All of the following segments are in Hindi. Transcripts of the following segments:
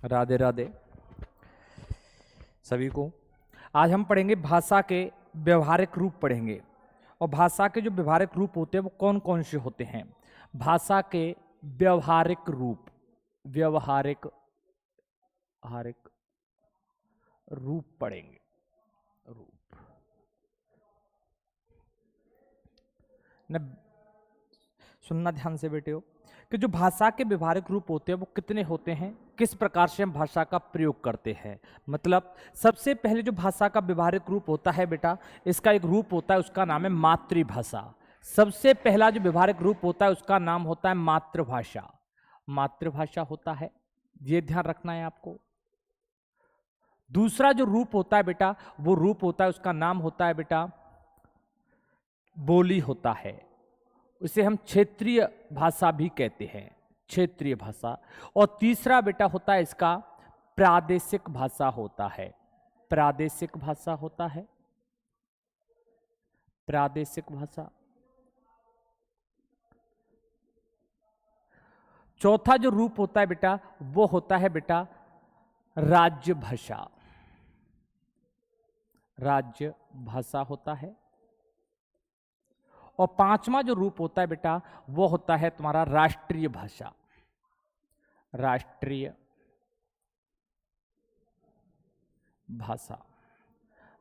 राधे राधे सभी को। आज हम पढ़ेंगे भाषा के व्यवहारिक रूप पढ़ेंगे। और भाषा के जो व्यवहारिक रूप होते हैं वो कौन कौन से होते हैं। भाषा के व्यवहारिक रूप, व्यवहारिक हारिक रूप पढ़ेंगे। रूप न, सुनना ध्यान से बेटे हो कि जो भाषा के व्यवहारिक रूप होते हैं वो कितने होते हैं, किस प्रकार से हम भाषा का प्रयोग करते हैं। मतलब सबसे पहले जो भाषा का व्यवहारिक रूप होता है बेटा, इसका एक रूप होता है, उसका नाम है मातृभाषा। सबसे पहला जो व्यवहारिक रूप होता है उसका नाम होता है मातृभाषा। मातृभाषा होता है, ये ध्यान रखना है आपको। दूसरा जो रूप होता है बेटा, वो रूप होता है, उसका नाम होता है बेटा बोली होता है। उसे हम क्षेत्रीय भाषा भी कहते हैं, क्षेत्रीय भाषा। और तीसरा बेटा होता है इसका प्रादेशिक भाषा होता है। प्रादेशिक भाषा होता है, प्रादेशिक भाषा। चौथा जो रूप होता है बेटा वो होता है बेटा राज्य भाषा। राज्य भाषा होता है। और पांचवा जो रूप होता है बेटा वो होता है तुम्हारा राष्ट्रीय भाषा। राष्ट्रीय भाषा।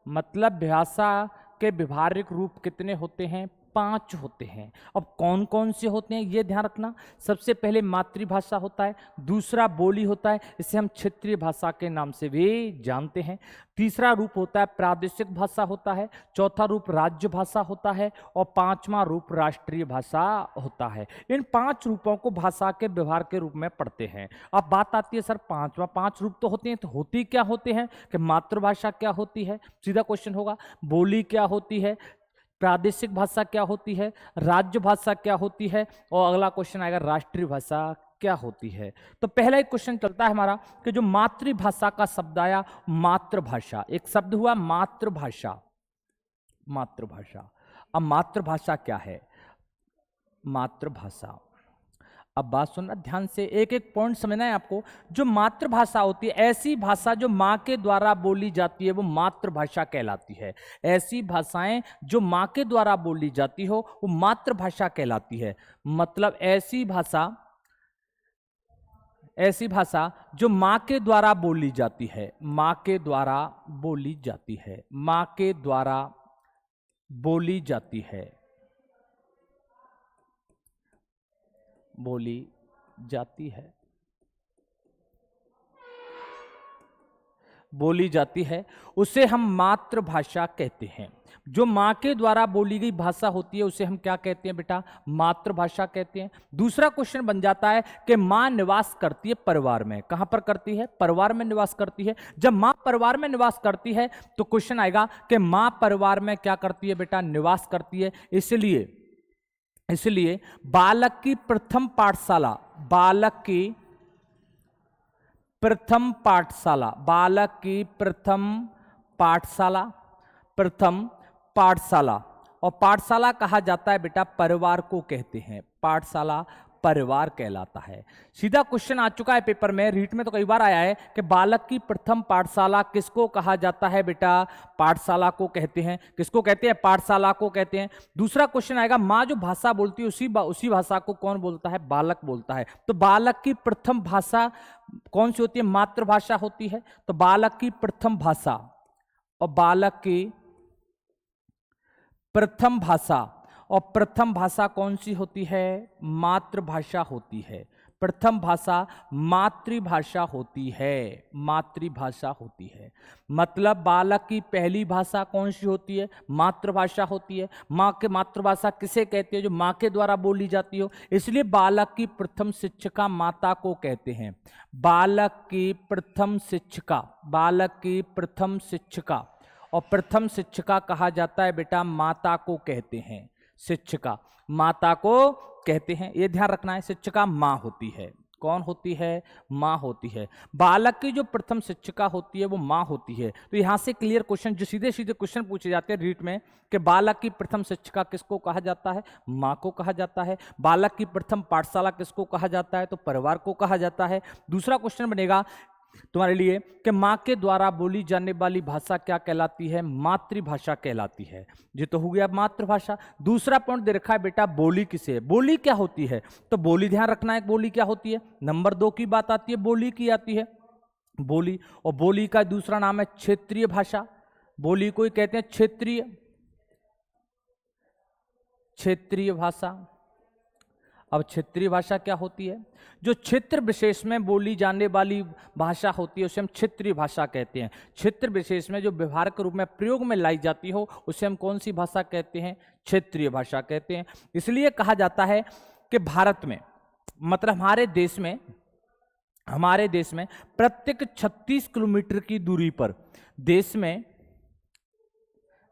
मतलब भाषा के व्यवहारिक रूप कितने होते हैं, 5 होते हैं। अब कौन कौन से होते हैं ये ध्यान रखना। सबसे पहले मातृभाषा होता है, दूसरा बोली होता है, इसे हम क्षेत्रीय भाषा के नाम से भी जानते हैं। तीसरा रूप होता है प्रादेशिक भाषा होता है, चौथा रूप राज्य भाषा होता है और पांचवा रूप राष्ट्रीय भाषा होता है। इन 5 रूपों को भाषा के व्यवहार के रूप में पढ़ते हैं। अब बात आती है सर 5 रूप तो होते हैं, तो होती क्या होते हैं कि मातृभाषा क्या होती है, सीधा क्वेश्चन होगा। बोली क्या होती है, प्रादेशिक भाषा क्या होती है, राज्य भाषा क्या होती है, और अगला क्वेश्चन आएगा राष्ट्रीय भाषा क्या होती है। तो पहला एक क्वेश्चन चलता है हमारा कि जो मातृभाषा का शब्द आया मातृभाषा, एक शब्द हुआ मातृभाषा। मातृभाषा, अब मातृभाषा क्या है, मातृभाषा। अब बात सुनना ध्यान से, एक एक पॉइंट समझना है आपको। जो मातृभाषा होती है, ऐसी भाषा जो माँ के द्वारा बोली जाती है वो मातृभाषा कहलाती है। ऐसी भाषाएं जो माँ के द्वारा बोली जाती हो वो मातृभाषा कहलाती है। मतलब ऐसी भाषा जो माँ के द्वारा बोली जाती है, माँ के द्वारा बोली जाती है, माँ के द्वारा बोली जाती है, बोली जाती है, बोली जाती है, उसे हम मातृभाषा कहते हैं। जो माँ के द्वारा बोली गई भाषा होती है उसे हम क्या कहते हैं बेटा, मातृभाषा कहते हैं। दूसरा क्वेश्चन बन जाता है कि माँ निवास करती है परिवार में, कहां पर करती है, परिवार में निवास करती है। जब माँ परिवार में निवास करती है तो क्वेश्चन आएगा कि माँ परिवार में क्या करती है बेटा, निवास करती है। इसलिए बालक की प्रथम पाठशाला, बालक की प्रथम पाठशाला, बालक की प्रथम पाठशाला, प्रथम पाठशाला। और पाठशाला कहा जाता है बेटा परिवार को कहते हैं, पाठशाला परिवार कहलाता है। सीधा क्वेश्चन आ चुका है पेपर में, रीट में तो कई बार आया है कि बालक की प्रथम पाठशाला किसको कहा जाता है बेटा, पाठशाला को कहते हैं। किसको कहते हैं, पाठशाला को कहते हैं। दूसरा क्वेश्चन आएगा माँ जो भाषा बोलती है उसी भाषा को कौन बोलता है, बालक बोलता है। तो बालक की प्रथम भाषा कौन सी होती है, मातृभाषा होती है। तो बालक की प्रथम भाषा, और बालक की प्रथम भाषा, और प्रथम भाषा कौन सी होती है, मातृभाषा होती है। प्रथम भाषा मातृभाषा होती है, मातृभाषा होती है। मतलब बालक की पहली भाषा कौन सी होती है, मातृभाषा होती है। माँ के मातृभाषा किसे कहते हैं, जो माँ के द्वारा बोली जाती हो। इसलिए बालक की प्रथम शिक्षिका माता को कहते हैं। बालक की प्रथम शिक्षिका, बालक की प्रथम शिक्षिका, और प्रथम शिक्षिका कहा जाता है बेटा माता को कहते हैं। शिक्षिका माता को कहते हैं, ये ध्यान रखना है। शिक्षिका माँ होती है, कौन होती है, माँ होती है। बालक की जो प्रथम शिक्षिका होती है वो माँ होती है। तो यहाँ से क्लियर क्वेश्चन, जो सीधे सीधे क्वेश्चन पूछे जाते हैं रीट में कि बालक की प्रथम शिक्षिका किसको कहा जाता है, माँ को कहा जाता है। बालक की प्रथम पाठशाला किसको कहा जाता है, तो परिवार को कहा जाता है। दूसरा क्वेश्चन बनेगा तुम्हारे लिए कि माँ के द्वारा बोली जाने वाली भाषा क्या कहलाती है? मातृभाषा कहलाती है। ये तो हो गया मातृभाषा। दूसरा पॉइंट दे रखा है बेटा, बोली किसे है? बोली क्या होती है? तो बोली ध्यान रखना है, बोली क्या होती है। नंबर 2 की बात आती है, बोली की आती है बोली, और बोली का दूसरा नाम है क्षेत्रीय भाषा। बोली को ही कहते हैं क्षेत्रीय भाषा। अब क्षेत्रीय भाषा क्या होती है? जो क्षेत्र विशेष में बोली जाने वाली भाषा होती है उसे हम क्षेत्रीय भाषा कहते हैं। क्षेत्र विशेष में जो व्यवहार के रूप में प्रयोग में लाई जाती हो उसे हम कौन सी भाषा कहते हैं? क्षेत्रीय भाषा कहते हैं। इसलिए कहा जाता है कि भारत में, मतलब हमारे देश में प्रत्येक 36 किलोमीटर की दूरी पर,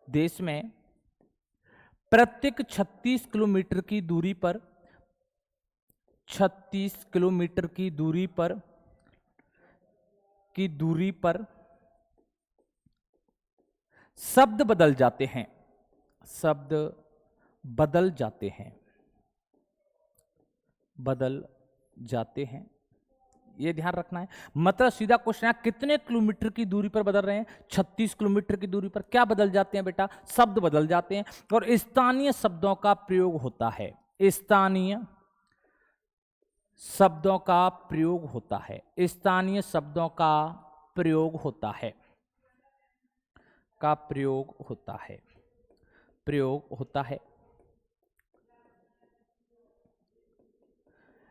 देश में प्रत्येक 36 किलोमीटर की दूरी पर 36 किलोमीटर की दूरी पर शब्द बदल जाते हैं। ये ध्यान रखना है। मतलब सीधा क्वेश्चन है, कितने किलोमीटर की दूरी पर बदल रहे हैं? 36 किलोमीटर की दूरी पर। क्या बदल जाते हैं बेटा? शब्द बदल जाते हैं। और स्थानीय शब्दों का प्रयोग होता है। स्थानीय शब्दों का प्रयोग होता है।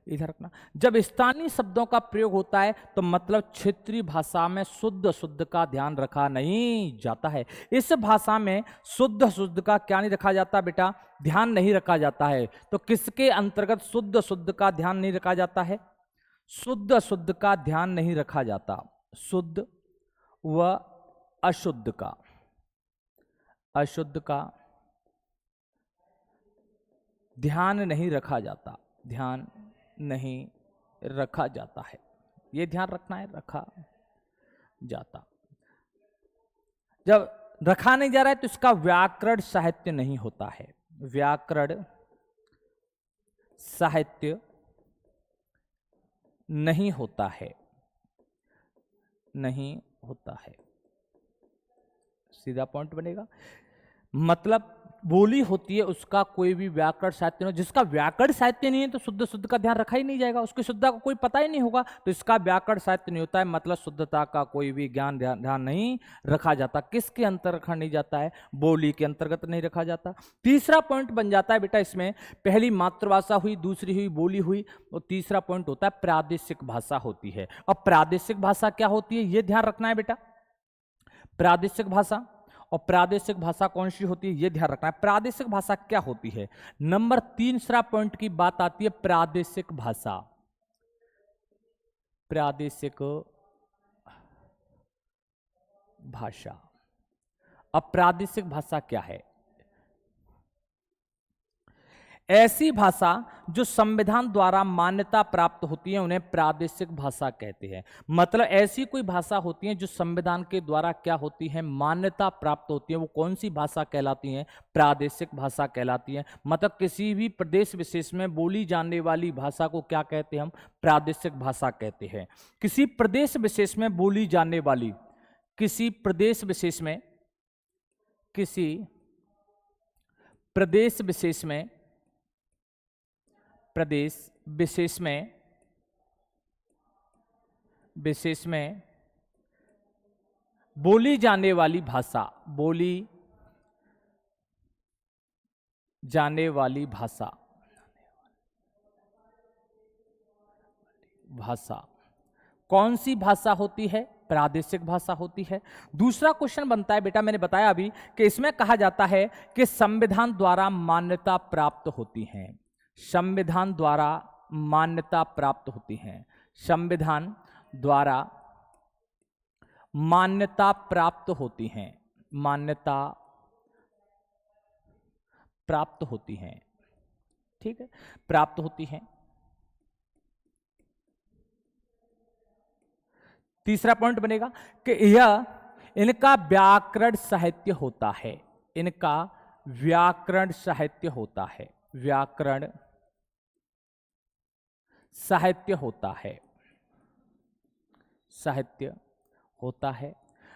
इधर रखना। जब स्थानीय शब्दों का प्रयोग होता है तो मतलब क्षेत्रीय भाषा में शुद्ध का ध्यान रखा नहीं जाता है। इस भाषा में शुद्ध का क्या नहीं रखा जाता बेटा? ध्यान नहीं रखा जाता है। तो किसके अंतर्गत शुद्ध का ध्यान नहीं रखा जाता है? शुद्ध का ध्यान नहीं रखा जाता। शुद्ध व अशुद्ध का ध्यान नहीं रखा जाता है। ये ध्यान रखना है, रखा जाता। जब रखा नहीं जा रहा है तो इसका व्याकरण साहित्य नहीं होता है। व्याकरण साहित्य नहीं होता है। सीधा पॉइंट बनेगा। मतलब बोली होती है उसका कोई भी व्याकरण साहित्य नहीं। जिसका व्याकरण साहित्य नहीं है तो शुद्ध का ध्यान रखा ही नहीं जाएगा, उसकी शुद्धता को कोई पता ही नहीं होगा, तो इसका व्याकरण साहित्य नहीं होता है। मतलब शुद्धता का कोई भी ध्यान नहीं रखा जाता। किसके अंतर्गत रखा नहीं जाता है? बोली के अंतर्गत नहीं रखा जाता। तीसरा पॉइंट बन जाता है बेटा इसमें, पहली मातृभाषा हुई, दूसरी हुई बोली हुई, और तीसरा पॉइंट होता है प्रादेशिक भाषा होती है। अब प्रादेशिक भाषा क्या होती है ये ध्यान रखना है बेटा। प्रादेशिक भाषा, और प्रादेशिक भाषा कौन सी होती है ये ध्यान रखना है। प्रादेशिक भाषा क्या होती है? नंबर 3 पॉइंट की बात आती है प्रादेशिक भाषा। अब प्रादेशिक भाषा क्या है? ऐसी भाषा जो संविधान द्वारा मान्यता प्राप्त होती है उन्हें प्रादेशिक भाषा कहते हैं। मतलब ऐसी कोई भाषा होती है जो संविधान के द्वारा क्या होती है? मान्यता प्राप्त होती है। वो कौन सी भाषा कहलाती है? प्रादेशिक भाषा कहलाती है। मतलब किसी भी प्रदेश विशेष में बोली जाने वाली भाषा को क्या कहते हैं? हम प्रादेशिक भाषा कहते हैं। किसी प्रदेश विशेष में बोली जाने वाली, किसी प्रदेश विशेष में बोली जाने वाली भाषा कौन सी भाषा होती है? प्रादेशिक भाषा होती है। दूसरा क्वेश्चन बनता है बेटा, मैंने बताया अभी कि इसमें कहा जाता है कि संविधान द्वारा मान्यता प्राप्त होती हैं। संविधान द्वारा मान्यता प्राप्त होती हैं। संविधान द्वारा मान्यता प्राप्त होती हैं। मान्यता प्राप्त होती हैं। ठीक है, प्राप्त होती हैं। तीसरा पॉइंट बनेगा कि यह इनका व्याकरण साहित्य होता है। इनका व्याकरण साहित्य होता है। व्याकरण साहित्य होता है। साहित्य होता है।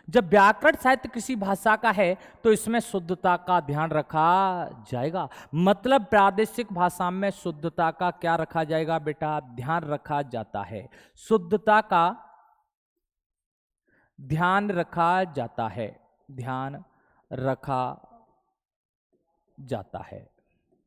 जब व्याकरण साहित्य किसी भाषा का है तो इसमें शुद्धता का ध्यान रखा जाएगा। मतलब प्रादेशिक भाषा में शुद्धता का क्या रखा जाएगा बेटा? ध्यान रखा जाता है। शुद्धता का ध्यान रखा जाता है, ध्यान रखा जाता है।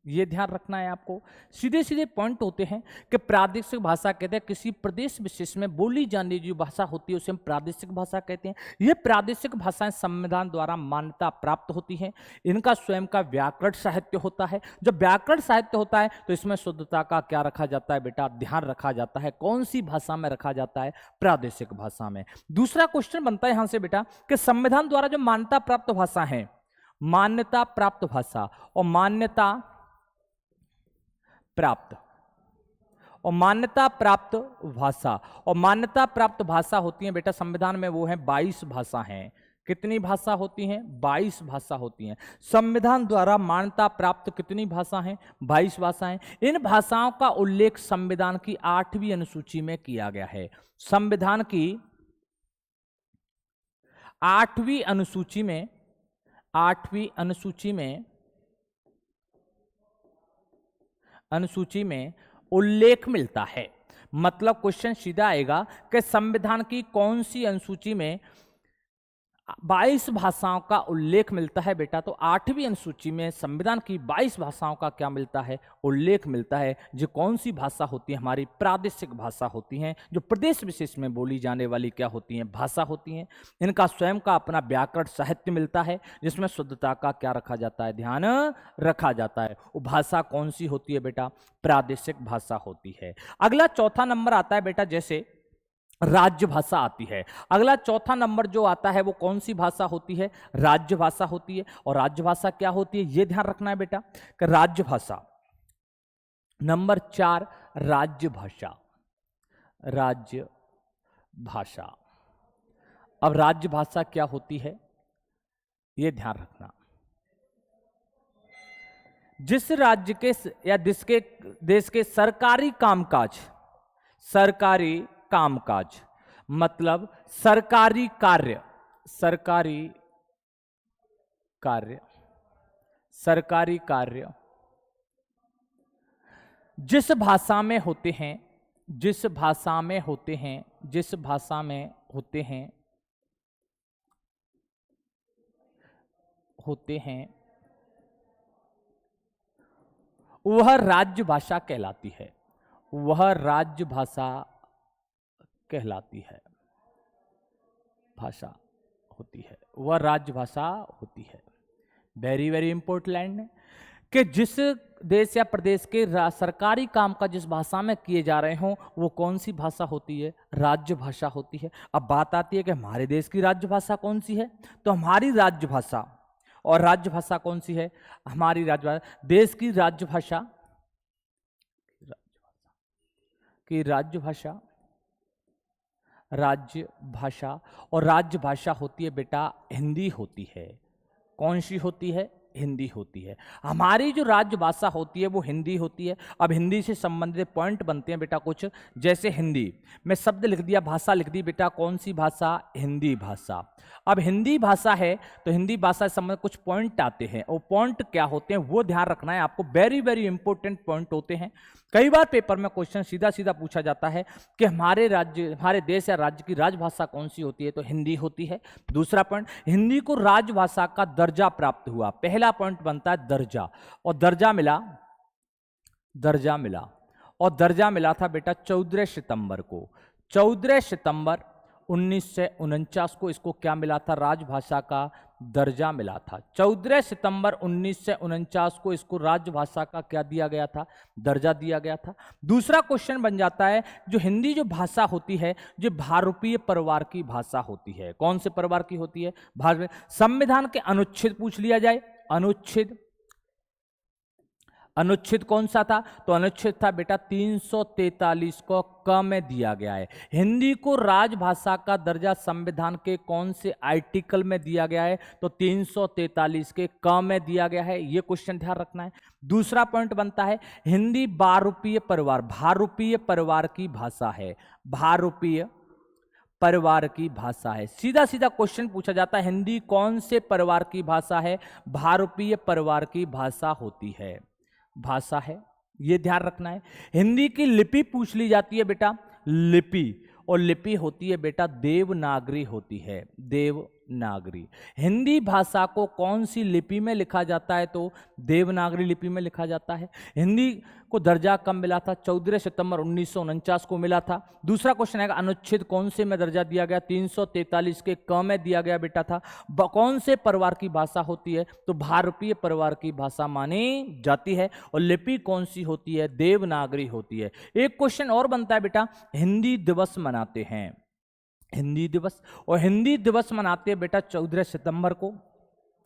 ये ध्यान रखना है आपको। सीधे सीधे पॉइंट होते हैं कि प्रादेशिक भाषा कहते हैं किसी प्रदेश विशेष में बोली जाने जो भाषा होती है उसे हम प्रादेशिक भाषा कहते हैं। ये प्रादेशिक भाषाएं संविधान द्वारा मान्यता प्राप्त होती हैं। इनका स्वयं का व्याकरण साहित्य होता है। जब व्याकरण साहित्य होता है तो इसमें शुद्धता का क्या रखा जाता है बेटा? ध्यान रखा जाता है। कौन सी भाषा में रखा जाता है? प्रादेशिक भाषा में। दूसरा क्वेश्चन बनता है यहां से बेटा कि संविधान द्वारा जो मान्यता प्राप्त भाषा है, मान्यता प्राप्त भाषा और मान्यता प्राप्त और मान्यता प्राप्त भाषा और मान्यता प्राप्त भाषा होती है बेटा संविधान में, वो है 22 भाषा हैं। कितनी भाषा होती हैं? 22 भाषा होती हैं। संविधान द्वारा मान्यता प्राप्त कितनी भाषा हैं? 22 भाषाएं। इन भाषाओं का उल्लेख संविधान की 8वीं अनुसूची में किया गया है। संविधान की 8वीं अनुसूची में, 8वीं अनुसूची में उल्लेख मिलता है। मतलब क्वेश्चन सीधा आएगा कि संविधान की कौन सी अनुसूची में 22 भाषाओं का उल्लेख मिलता है बेटा? तो 8वीं अनुसूची में संविधान की 22 भाषाओं का क्या मिलता है? उल्लेख मिलता है। जो कौन सी भाषा होती है? हमारी प्रादेशिक भाषा होती हैं, जो प्रदेश विशेष में बोली जाने वाली क्या होती हैं? भाषा होती हैं। इनका स्वयं का अपना व्याकरण साहित्य मिलता है जिसमें शुद्धता का क्या रखा जाता है? ध्यान रखा जाता है। वो भाषा कौन सी होती है बेटा? प्रादेशिक भाषा होती है। अगला चौथा नंबर आता है बेटा, जैसे राज्य भाषा आती है। अगला चौथा नंबर जो आता है वो कौन सी भाषा होती है? राज्य भाषा होती है। और राज्य भाषा क्या होती है ये ध्यान रखना है बेटा कि राज्य भाषा नंबर 4 राज्य भाषा। राज्य भाषा। अब राज्य भाषा क्या होती है ये ध्यान रखना। जिस राज्य के या देश के सरकारी कामकाज, सरकारी कामकाज मतलब सरकारी कार्य, सरकारी कार्य, सरकारी कार्य जिस भाषा में होते हैं, जिस भाषा में होते हैं, जिस भाषा में होते हैं, होते हैं वह राज्य भाषा कहलाती है। वह राज्य भाषा कहलाती है, भाषा होती है, वह राज्य भाषा होती है। वेरी वेरी इंपॉर्टेंट कि जिस देश या प्रदेश के सरकारी काम का जिस भाषा में किए जा रहे हों वो कौन सी भाषा होती है? राज्य भाषा होती है। अब बात आती है कि हमारे देश की राज्य भाषा कौन सी है? तो हमारी राज्य भाषा और राज्य भाषा कौन सी है? हमारी राज्य भाषा, देश की राज्य भाषा की राज्य भाषा, राज्य भाषा और राज्य भाषा होती है बेटा हिंदी होती है। कौन सी होती है? हिंदी होती है। हमारी जो राज्य भाषा होती है वो हिंदी होती है। अब हिंदी से संबंधित पॉइंट बनते हैं बेटा कुछ, जैसे हिंदी में शब्द लिख दिया, भाषा लिख दी बेटा, कौन सी भाषा? हिंदी भाषा। अब हिंदी भाषा है तो हिंदी भाषा से संबंधित कुछ पॉइंट आते हैं। वो पॉइंट क्या होते हैं वो ध्यान रखना है आपको। वेरी वेरी इंपॉर्टेंट पॉइंट होते हैं। कई बार पेपर में क्वेश्चन सीधा सीधा पूछा जाता है कि हमारे राज्य, हमारे देश या राज्य की राजभाषा कौन सी होती है? तो हिंदी होती है। दूसरा पॉइंट, हिंदी को राजभाषा का दर्जा प्राप्त हुआ। पहला पॉइंट बनता है दर्जा, और दर्जा मिला, दर्जा मिला और दर्जा मिला था बेटा 14 सितंबर को। 14 सितंबर 1949 को इसको क्या मिला था? राजभाषा का दर्जा मिला था। 14 सितंबर 1949 को इसको राजभाषा का क्या दिया गया था? दर्जा दिया गया था। दूसरा क्वेश्चन बन जाता है, जो हिंदी जो भाषा होती है जो भारतीय परिवार की भाषा होती है। कौन से परिवार की होती है? भारत। संविधान के अनुच्छेद पूछ लिया जाए, अनुच्छेद, अनुच्छेद कौन सा था? तो अनुच्छेद था बेटा 343 को क में दिया गया है। हिंदी को राजभाषा का दर्जा संविधान के कौन से आर्टिकल में दिया गया है? तो 343 के क में दिया गया है। ये क्वेश्चन ध्यान रखना है। दूसरा पॉइंट बनता है, हिंदी भारतीय परिवार, भारतीय परिवार की भाषा है। भारतीय परिवार की भाषा है? सीधा सीधा क्वेश्चन पूछा जाता है, हिंदी कौन से परिवार की भाषा है? भारतीय परिवार की भाषा होती है, भाषा है, ये ध्यान रखना है। हिंदी की लिपि पूछ ली जाती है बेटा, लिपि, और लिपि होती है बेटा देवनागरी होती है, देवनागरी। हिंदी भाषा को कौन सी लिपि में लिखा जाता है? तो देवनागरी लिपि में लिखा जाता है। हिंदी को दर्जा कब मिला था? 14 सितंबर 1949 को मिला था। दूसरा क्वेश्चन है, अनुच्छेद कौन से में दर्जा दिया गया? 343 के क में दिया गया बेटा था। कौन से परिवार की भाषा होती है? तो भारतीय परिवार की भाषा मानी जाती है। और लिपि कौन सी होती है? देवनागरी होती है। एक क्वेश्चन और बनता है बेटा, हिंदी दिवस मनाते हैं, हिंदी दिवस, और हिंदी दिवस मनाते हैं बेटा 14 सितंबर को,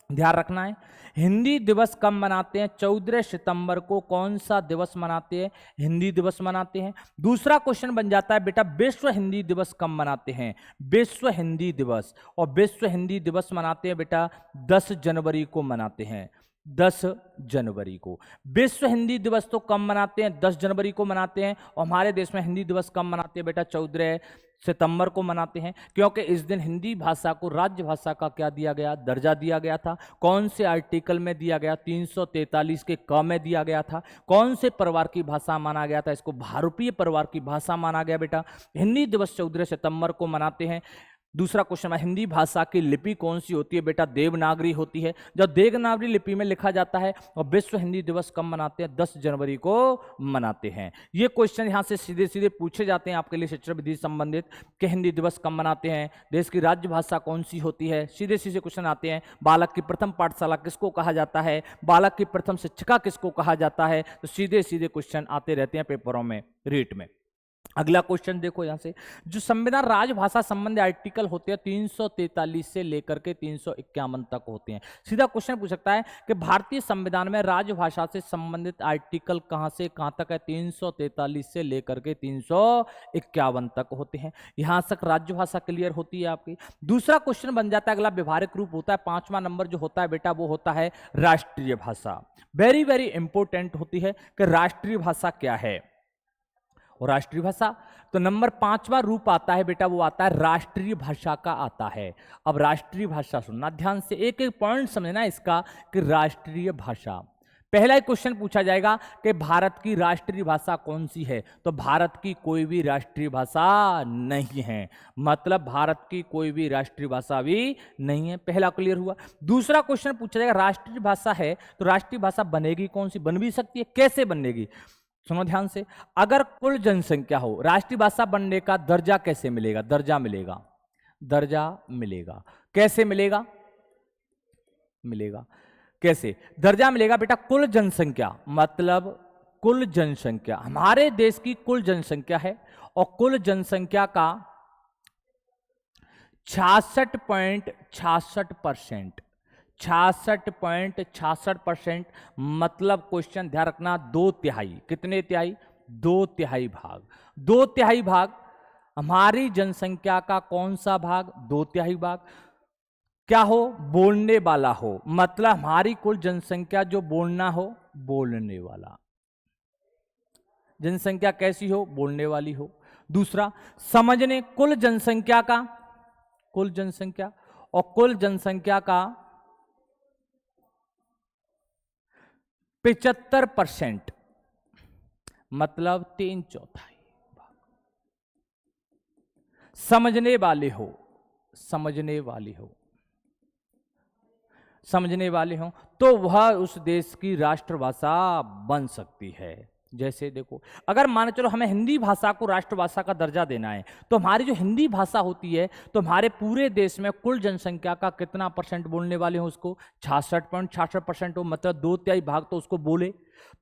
ध्यान रखना है। हिंदी दिवस कब मनाते हैं? 14 सितंबर को कौन सा दिवस मनाते हैं? हिंदी दिवस मनाते हैं। दूसरा क्वेश्चन बन जाता है बेटा, विश्व हिंदी दिवस कब मनाते हैं? विश्व हिंदी दिवस, और विश्व हिंदी दिवस मनाते हैं बेटा 10 जनवरी को मनाते हैं, 10 जनवरी को। विश्व हिंदी दिवस तो कब मनाते हैं? 10 जनवरी को मनाते हैं। और हमारे देश में हिंदी दिवस कब मनाते हैं बेटा? 14 सितंबर को मनाते हैं, क्योंकि इस दिन हिंदी भाषा को राज्य भाषा का क्या दिया गया? दर्जा दिया गया था। कौन से आर्टिकल में दिया गया? 343 के क में दिया गया था। कौन से परिवार की भाषा माना गया था? इसको भारतीय परिवार की भाषा माना गया बेटा। हिंदी दिवस 14 सितंबर को मनाते हैं। दूसरा क्वेश्चन है, हिंदी भाषा की लिपि कौन सी होती है बेटा? देवनागरी होती है। जब देवनागरी लिपि में लिखा जाता है। और विश्व हिंदी दिवस कब मनाते हैं? 10 जनवरी को मनाते हैं। ये क्वेश्चन यहां से सीधे सीधे पूछे जाते हैं आपके लिए शिक्षा विधि संबंधित, कि हिंदी दिवस कब मनाते हैं, देश की राज्य भाषा कौन सी होती है। सीधे सीधे क्वेश्चन आते हैं। बालक की प्रथम पाठशाला किसको कहा जाता है? बालक की प्रथम शिक्षिका किसको कहा जाता है? तो सीधे सीधे क्वेश्चन आते रहते हैं पेपरों में, रीट में। अगला क्वेश्चन देखो यहां से, जो संविधान राजभाषा संबंधी आर्टिकल होते हैं 343 से लेकर के 351 तक होते हैं। सीधा क्वेश्चन पूछ सकता है कि भारतीय संविधान में राजभाषा से संबंधित आर्टिकल कहां से कहां तक है? 343 से लेकर के 351 तक होते हैं। यहां तक राजभाषा क्लियर होती है आपकी। दूसरा क्वेश्चन बन जाता है, अगला व्यवहारिक रूप होता है। 5वां नंबर जो होता है बेटा वो होता है राष्ट्रीय भाषा। वेरी वेरी इंपॉर्टेंट होती है कि राष्ट्रीय भाषा क्या है। और राष्ट्रीय भाषा तो नंबर 5वां रूप आता है बेटा, वो आता है राष्ट्रीय भाषा का आता है। अब राष्ट्रीय भाषा सुनना ध्यान से, एक एक पॉइंट समझना इसका कि राष्ट्रीय भाषा। पहला ही क्वेश्चन पूछा जाएगा कि भारत की राष्ट्रीय भाषा कौन सी है? तो भारत की कोई भी राष्ट्रीय भाषा नहीं है, मतलब भारत की कोई भी राष्ट्रीय भाषा भी नहीं है। पहला क्लियर हुआ। दूसरा क्वेश्चन पूछा जाएगा, राष्ट्रीय भाषा है तो राष्ट्रीय भाषा बनेगी कौन सी? बन भी सकती है, कैसे बनेगी? सुनो ध्यान से, अगर कुल जनसंख्या हो, राष्ट्रीय भाषा बनने का दर्जा कैसे मिलेगा? दर्जा मिलेगा, दर्जा मिलेगा। कैसे मिलेगा? मिलेगा कैसे? दर्जा मिलेगा बेटा, कुल जनसंख्या, मतलब कुल जनसंख्या, हमारे देश की कुल जनसंख्या है और कुल जनसंख्या का 66.66%, 66.66%, मतलब क्वेश्चन ध्यान रखना 2/3। कितने तिहाई? 2/3 भाग। 2/3 भाग हमारी जनसंख्या का कौन सा भाग? 2/3 भाग क्या हो? बोलने वाला हो, मतलब हमारी कुल जनसंख्या जो बोलना हो, बोलने वाला। जनसंख्या कैसी हो? बोलने वाली हो। दूसरा समझने, कुल जनसंख्या का, कुल जनसंख्या, और कुल जनसंख्या का 75%, मतलब 3/4 भाग। समझने वाले हो, समझने वाली हो, समझने वाले हो, तो वह उस देश की राष्ट्रभाषा बन सकती है। जैसे देखो, अगर मान चलो हमें हिंदी भाषा को राष्ट्रभाषा का दर्जा देना है, तो हमारी जो हिंदी भाषा होती है, तो हमारे पूरे देश में कुल जनसंख्या का कितना परसेंट बोलने वाले हो? उसको 66.66% हो, मतलब 2/3 भाग तो उसको बोले।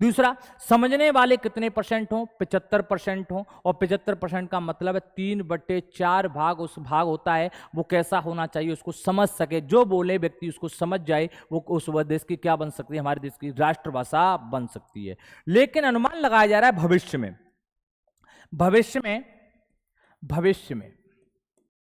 दूसरा, समझने वाले कितने परसेंट हो? 75% हो, और 75% का मतलब है 3/4 भाग उस भाग होता है, वो कैसा होना चाहिए? उसको समझ सके, जो बोले व्यक्ति उसको समझ जाए, वो उस देश की क्या बन सकती है? हमारे देश की राष्ट्रभाषा बन सकती है। लेकिन अनुमान लगाया जा रहा है भविष्य में, भविष्य में, भविष्य में